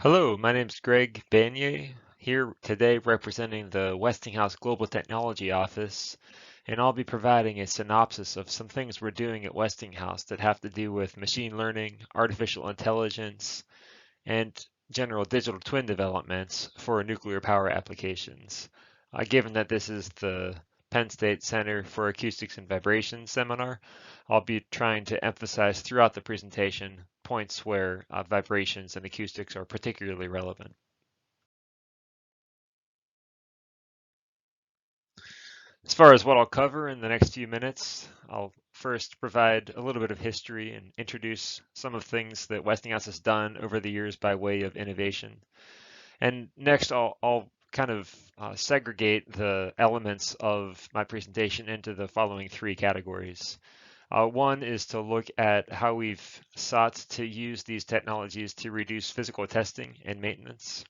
Hello, my name is Greg Banier, here today representing the Westinghouse Global Technology Office, and I'll be providing a synopsis of some things we're doing at Westinghouse that have to do with machine learning, artificial intelligence, and general digital twin developments for nuclear power applications. Given that this is the Penn State Center for Acoustics and Vibration seminar, I'll be trying to emphasize throughout the presentation points where vibrations and acoustics are particularly relevant. As far as what I'll cover in the next few minutes, I'll first provide a little bit of history and introduce some of the things that Westinghouse has done over the years by way of innovation. And next, I'll kind of segregate the elements of my presentation into the following three categories. One is to look at how we've sought to use these technologies to reduce physical testing and maintenance.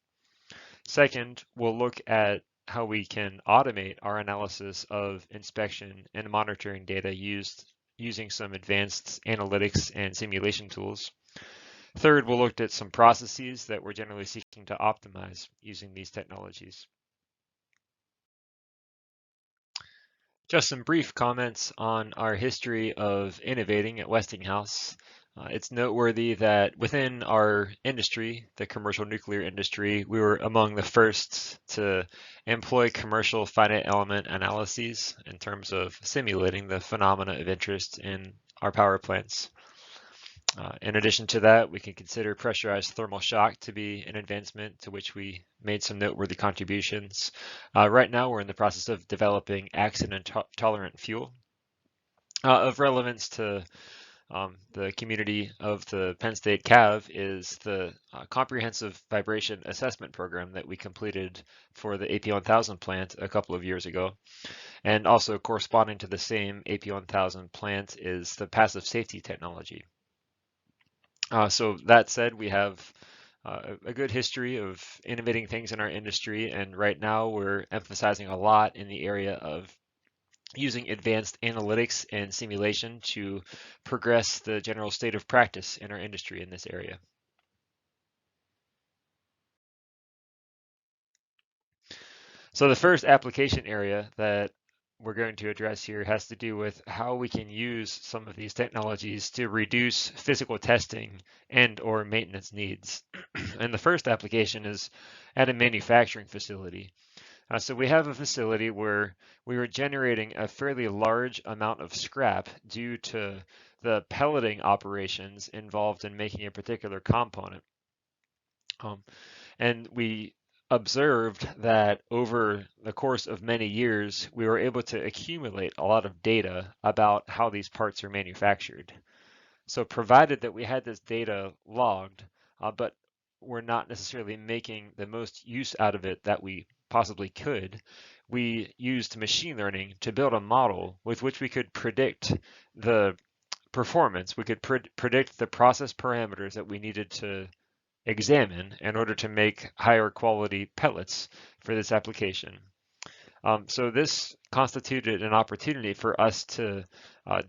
Second, we'll look at how we can automate our analysis of inspection and monitoring data using some advanced analytics and simulation tools. Third, we'll look at some processes that we're generally seeking to optimize using these technologies. Just some brief comments on our history of innovating at Westinghouse. It's noteworthy that within our industry, the commercial nuclear industry, we were among the first to employ commercial finite element analyses in terms of simulating the phenomena of interest in our power plants. In addition to that, we can consider pressurized thermal shock to be an advancement to which we made some noteworthy contributions. Right now, we're in the process of developing accident-tolerant fuel. Of relevance to the community of the Penn State CAV is the comprehensive vibration assessment program that we completed for the AP1000 plant a couple of years ago. And also corresponding to the same AP1000 plant is the passive safety technology. So that said, we have a good history of innovating things in our industry, and right now we're emphasizing a lot in the area of using advanced analytics and simulation to progress the general state of practice in our industry in this area. So the first application area that we're going to address here has to do with how we can use some of these technologies to reduce physical testing and or maintenance needs. And the first application is at a manufacturing facility. So we have a facility where we were generating a fairly large amount of scrap due to the pelleting operations involved in making a particular component. And we observed that over the course of many years, we were able to accumulate a lot of data about how these parts are manufactured. So provided that we had this data logged, but we're not necessarily making the most use out of it that we possibly could, we used machine learning to build a model with which we could predict the performance. We could predict the process parameters that we needed to examine in order to make higher quality pellets for this application. So this constituted an opportunity for us to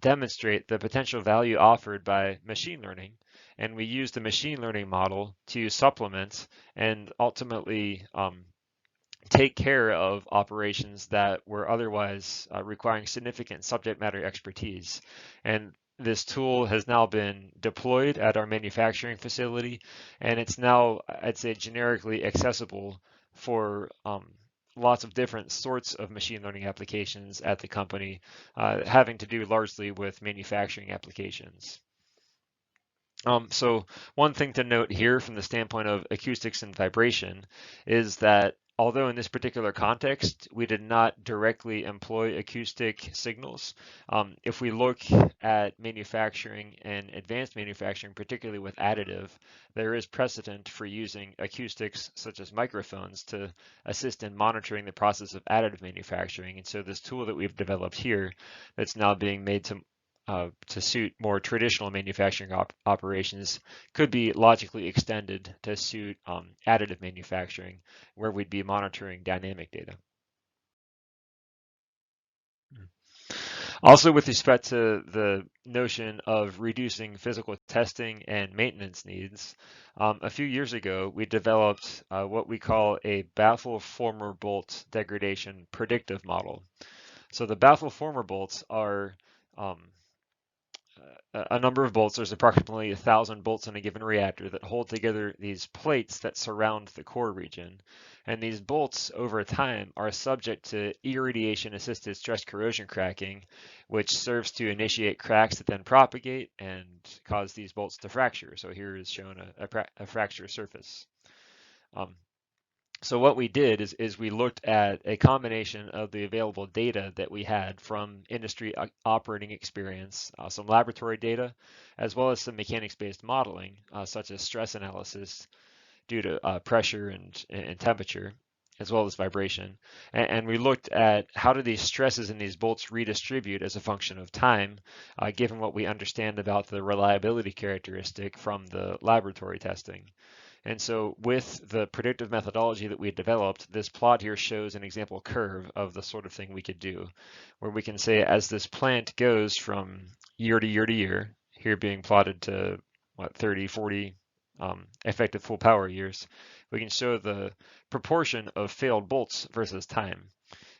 demonstrate the potential value offered by machine learning. And we used the machine learning model to supplement and ultimately take care of operations that were otherwise requiring significant subject matter expertise. And this tool has now been deployed at our manufacturing facility, and it's now, I'd say, generically accessible for lots of different sorts of machine learning applications at the company, having to do largely with manufacturing applications. So one thing to note here from the standpoint of acoustics and vibration is that although in this particular context, we did not directly employ acoustic signals, if we look at manufacturing and advanced manufacturing, particularly with additive, there is precedent for using acoustics such as microphones to assist in monitoring the process of additive manufacturing. And so this tool that we've developed here that's now being made to suit more traditional manufacturing operations could be logically extended to suit additive manufacturing, where we'd be monitoring dynamic data. Also, with respect to the notion of reducing physical testing and maintenance needs, a few years ago, we developed what we call a Baffle former bolt degradation predictive model. So the Baffle former bolts are um, a number of bolts. There's approximately 1,000 bolts in a given reactor that hold together these plates that surround the core region. And these bolts over time are subject to irradiation assisted stress corrosion cracking, which serves to initiate cracks that then propagate and cause these bolts to fracture. So here is shown a fracture surface. Um, so what we did is we looked at a combination of the available data that we had from industry operating experience, some laboratory data, as well as some mechanics-based modeling, such as stress analysis due to pressure and temperature, as well as vibration. And we looked at how do these stresses in these bolts redistribute as a function of time, given what we understand about the reliability characteristic from the laboratory testing. And so with the predictive methodology that we developed, this plot here shows an example curve of the sort of thing we could do, where we can say as this plant goes from year to year to year, here being plotted to what, 30, 40 effective full power years, we can show the proportion of failed bolts versus time.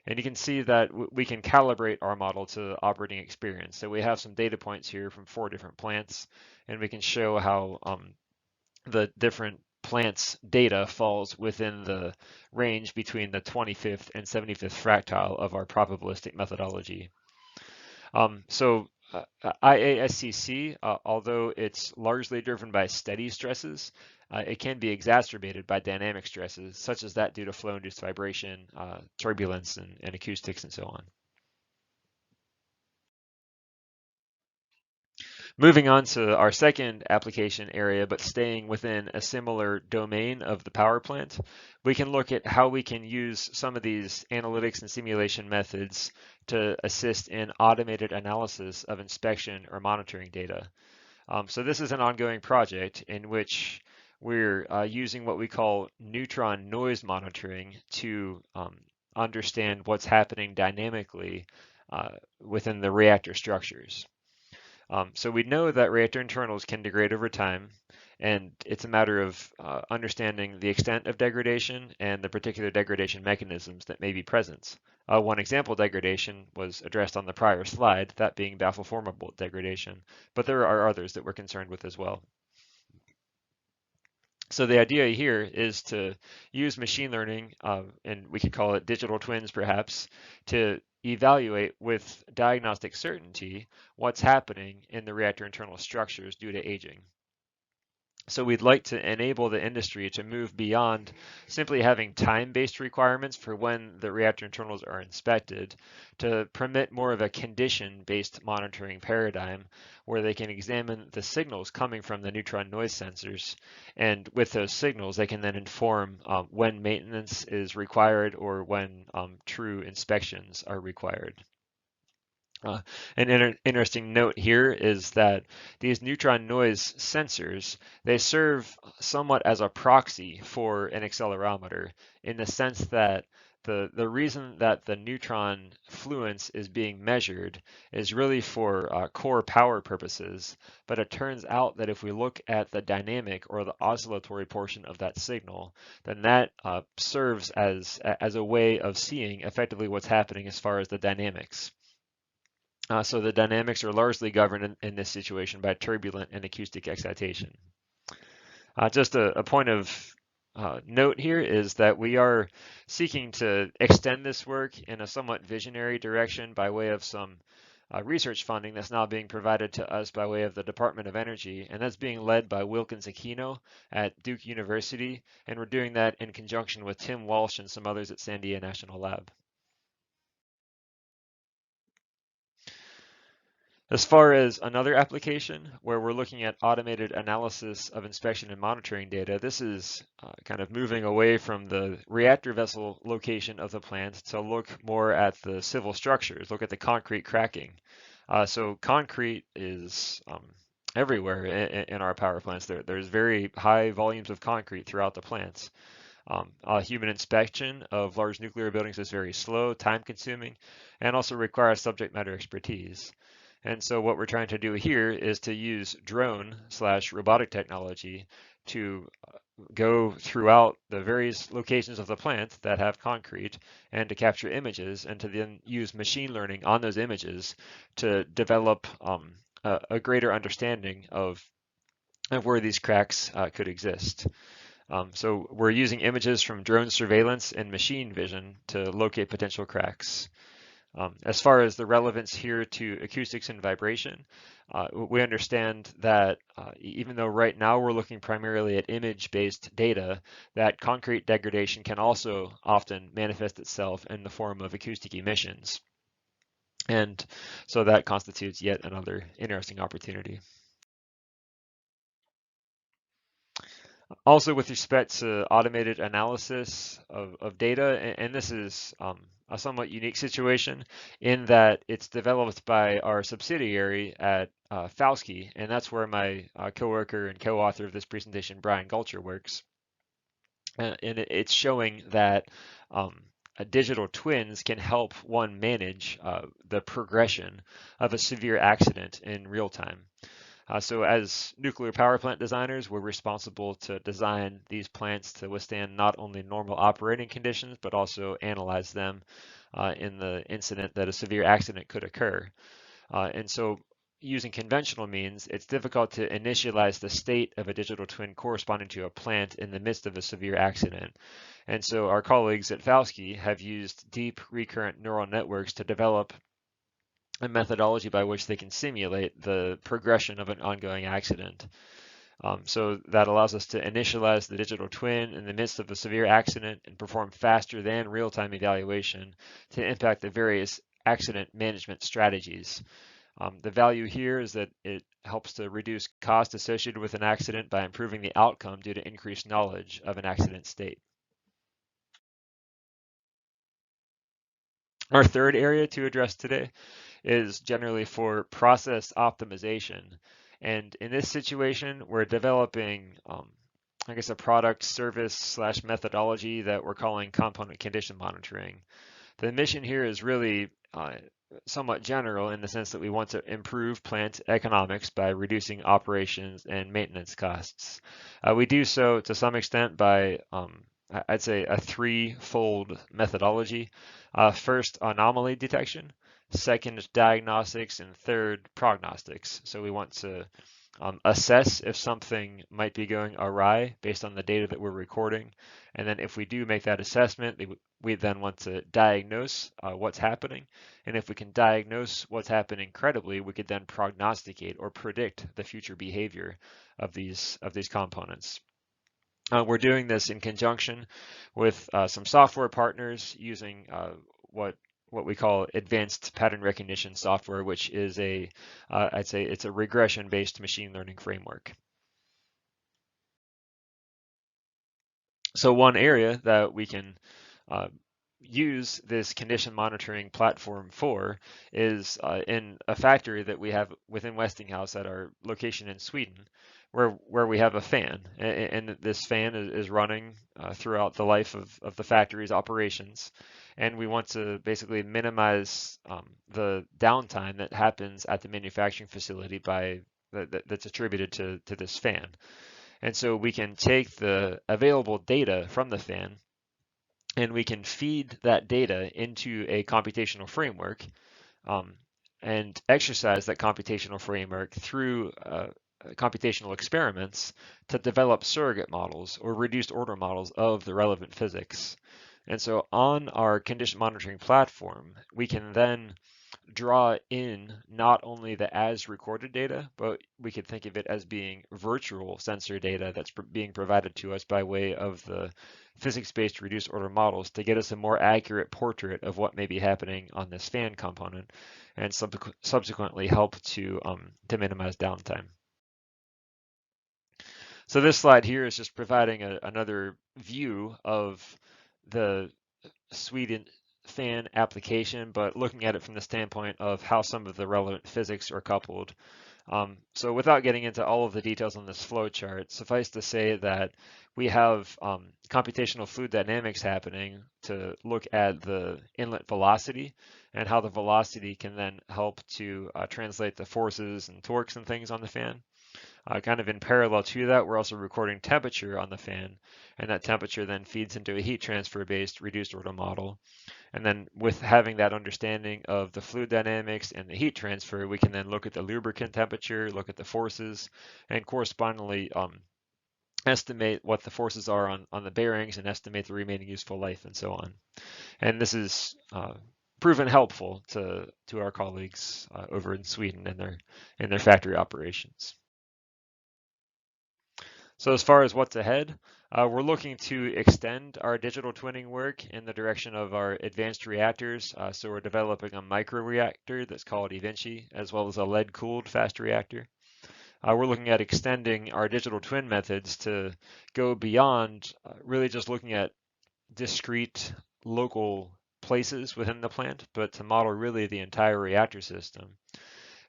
And you can see that we can calibrate our model to operating experience. So we have some data points here from 4 different plants, and we can show how the different plants data falls within the range between the 25th and 75th fractile of our probabilistic methodology. IASCC, although it's largely driven by steady stresses, it can be exacerbated by dynamic stresses, such as that due to flow-induced vibration, turbulence, and acoustics, and so on. Moving on to our second application area, but staying within a similar domain of the power plant, we can look at how we can use some of these analytics and simulation methods to assist in automated analysis of inspection or monitoring data. So this is an ongoing project in which we're using what we call neutron noise monitoring to understand what's happening dynamically within the reactor structures. So we know that reactor internals can degrade over time, and it's a matter of understanding the extent of degradation and the particular degradation mechanisms that may be present. One example degradation was addressed on the prior slide, that being baffle formable degradation, but there are others that we're concerned with as well. So the idea here is to use machine learning, and we could call it digital twins perhaps, to evaluate with diagnostic certainty what's happening in the reactor internal structures due to aging. So we'd like to enable the industry to move beyond simply having time-based requirements for when the reactor internals are inspected to permit more of a condition-based monitoring paradigm where they can examine the signals coming from the neutron noise sensors. And with those signals, they can then inform when maintenance is required or when true inspections are required. An interesting note here is that these neutron noise sensors, they serve somewhat as a proxy for an accelerometer in the sense that the reason that the neutron fluence is being measured is really for core power purposes, but it turns out that if we look at the dynamic or the oscillatory portion of that signal, then that serves as a way of seeing effectively what's happening as far as the dynamics. So the dynamics are largely governed in this situation by turbulent and acoustic excitation. Just a point of note here is that we are seeking to extend this work in a somewhat visionary direction by way of some research funding that's now being provided to us by way of the Department of Energy, and that's being led by Wilkins Aquino at Duke University, and we're doing that in conjunction with Tim Walsh and some others at Sandia National Lab. As far as another application where we're looking at automated analysis of inspection and monitoring data, this is kind of moving away from the reactor vessel location of the plant to look more at the civil structures, look at the concrete cracking. So concrete is everywhere in our power plants. There's very high volumes of concrete throughout the plants. Human inspection of large nuclear buildings is very slow, time consuming, and also requires subject matter expertise. And so what we're trying to do here is to use drone slash robotic technology to go throughout the various locations of the plant that have concrete and to capture images and to then use machine learning on those images to develop a greater understanding of where these cracks could exist. So we're using images from drone surveillance and machine vision to locate potential cracks. As far as the relevance here to acoustics and vibration, we understand that even though right now we're looking primarily at image-based data, that concrete degradation can also often manifest itself in the form of acoustic emissions. And so that constitutes yet another interesting opportunity. Also, with respect to automated analysis of data, and this is a somewhat unique situation in that it's developed by our subsidiary at Fauske, and that's where my coworker and co-author of this presentation, Brian Gulcher, works. And it's showing that digital twins can help one manage the progression of a severe accident in real time. So as nuclear power plant designers, we're responsible to design these plants to withstand not only normal operating conditions, but also analyze them in the incident that a severe accident could occur. And so using conventional means, it's difficult to initialize the state of a digital twin corresponding to a plant in the midst of a severe accident. And so our colleagues at Fauske have used deep recurrent neural networks to develop a methodology by which they can simulate the progression of an ongoing accident. So that allows us to initialize the digital twin in the midst of a severe accident and perform faster than real-time evaluation to impact the various accident management strategies. The value here is that it helps to reduce cost associated with an accident by improving the outcome due to increased knowledge of an accident state. Our third area to address today is generally for process optimization. And in this situation, we're developing, I guess, a product, service slash methodology that we're calling component condition monitoring. The mission here is really somewhat general in the sense that we want to improve plant economics by reducing operations and maintenance costs. We do so to some extent by I'd say a threefold methodology. First, anomaly detection. Second, diagnostics. And third, prognostics. So we want to assess if something might be going awry based on the data that we're recording. And then if we do make that assessment, we then want to diagnose what's happening. And if we can diagnose what's happening credibly, we could then prognosticate or predict the future behavior of these components. We're doing this in conjunction with some software partners using what we call advanced pattern recognition software, which is I'd say it's a regression-based machine learning framework. So one area that we can use this condition monitoring platform for is in a factory that we have within Westinghouse at our location in Sweden, where we have a fan, and this fan is running throughout the life of the factory's operations, and we want to basically minimize the downtime that happens at the manufacturing facility that's attributed to this fan. And so we can take the available data from the fan and we can feed that data into a computational framework and exercise that computational framework through computational experiments to develop surrogate models or reduced order models of the relevant physics. And so on our condition monitoring platform, we can then draw in not only the as recorded data, but we could think of it as being virtual sensor data that's being provided to us by way of the physics-based reduced order models to get us a more accurate portrait of what may be happening on this fan component and subsequently help to minimize downtime. So this slide here is just providing another view of the Sweden fan application, but looking at it from the standpoint of how some of the relevant physics are coupled. So without getting into all of the details on this flow chart, suffice to say that we have computational fluid dynamics happening to look at the inlet velocity and how the velocity can then help to translate the forces and torques and things on the fan. Kind of in parallel to that, we're also recording temperature on the fan, and that temperature then feeds into a heat transfer based reduced order model. And then with having that understanding of the fluid dynamics and the heat transfer, we can then look at the lubricant temperature, look at the forces, and correspondingly estimate what the forces are on the bearings and estimate the remaining useful life and so on. And this is proven helpful to our colleagues over in Sweden in their factory operations. So as far as what's ahead, we're looking to extend our digital twinning work in the direction of our advanced reactors. So we're developing a microreactor that's called eVinci, as well as a lead-cooled fast reactor. We're looking at extending our digital twin methods to go beyond really just looking at discrete local places within the plant, but to model really the entire reactor system.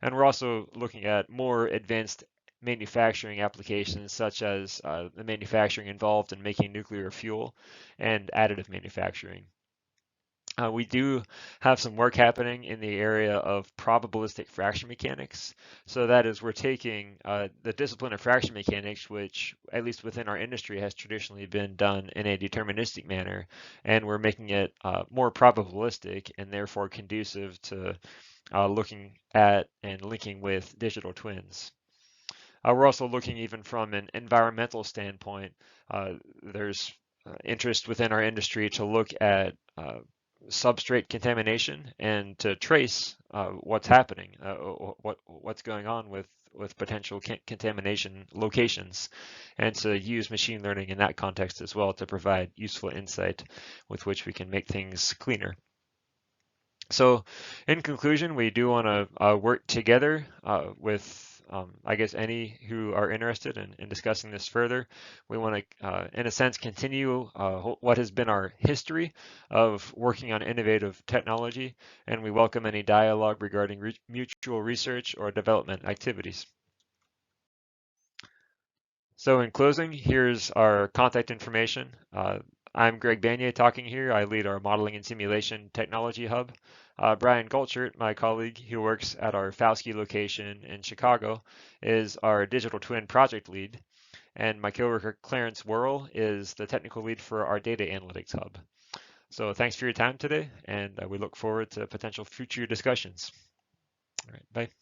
And we're also looking at more advanced manufacturing applications, such as the manufacturing involved in making nuclear fuel and additive manufacturing. We do have some work happening in the area of probabilistic fraction mechanics. So that is, we're taking the discipline of fraction mechanics, which at least within our industry has traditionally been done in a deterministic manner, and we're making it more probabilistic and therefore conducive to looking at and linking with digital twins. We're also looking even from an environmental standpoint. There's interest within our industry to look at substrate contamination and to trace what's happening, what's going on with potential contamination locations, and to use machine learning in that context as well to provide useful insight with which we can make things cleaner. So in conclusion, we do want to work together with, I guess, any who are interested in discussing this further. We want to, in a sense, continue what has been our history of working on innovative technology, and we welcome any dialogue regarding mutual research or development activities. So in closing, here's our contact information. I'm Greg Banier talking here. I lead our modeling and simulation technology hub. Brian Goldschert, my colleague who works at our Fauske location in Chicago, is our digital twin project lead. And my coworker Clarence Worrell is the technical lead for our data analytics hub. So thanks for your time today, and we look forward to potential future discussions. All right, bye.